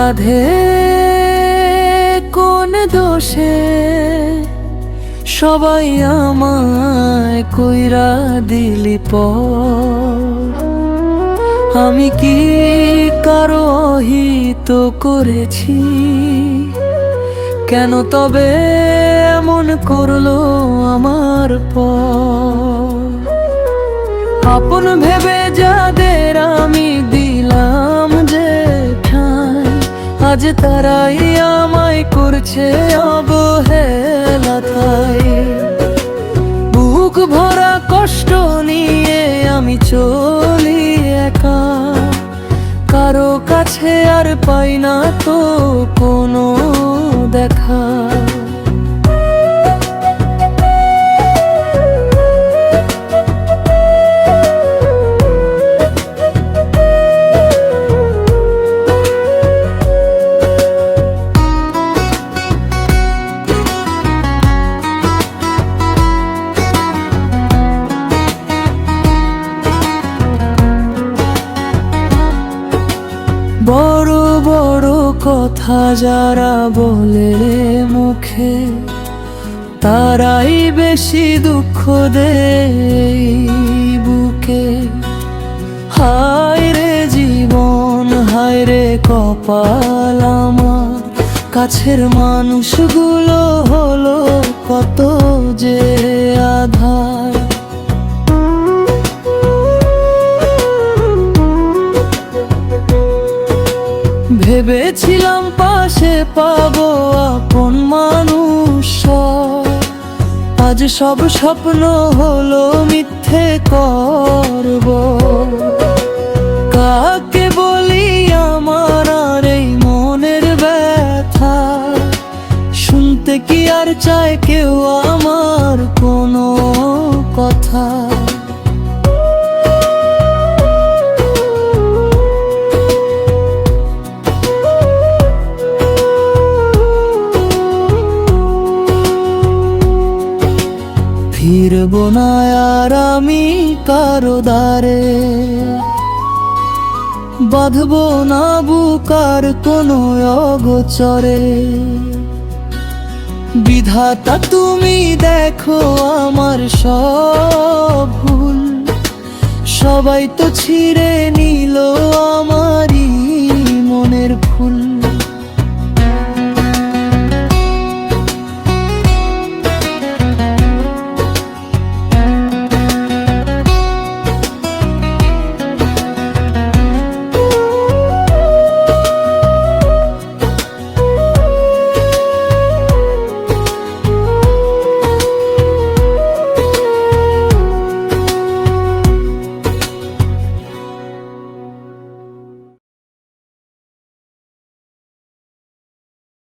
অপরাধে কোন দোষে সবাই আমায় কইরা দিলি আমি কি কারো অহিত করেছি? কেন তবে এমন করলো আমার আপন ভেবে যাদের আমি দিলাম যে ঠাঁই, আজ তারাই আমায় করছে অবহেলা। তাই বুক ভরা কষ্ট নিয়ে আমি চলি একা, কারো কাছে আর পাই না তো কোনো দেখা। বড় বড় কথা যারা বলে মুখে, তারাই বেশি দুঃখ দেয় বুকে। হায় রে জীবন, হায় রে কপাল আমার, কাছের মানুষগুলো হলো কত যে আধার। ভেবেছিলাম পাশে পাবো আপন মানুষ, আজ সব স্বপ্ন হলো মিথ্যে করব। কাকে বলি আমার আর এই মনের ব্যথা, শুনতে কি আর চায় কেউ আমার কোনো কথা? ফিরবো না আর আমি কারো দ্বারে, বাঁধবো না বুকার কোনো অগোচরে। বিধাতা তুমি দেখো আমার সব ভুল, সবাই তো ছিঁড়ে নিল আমারই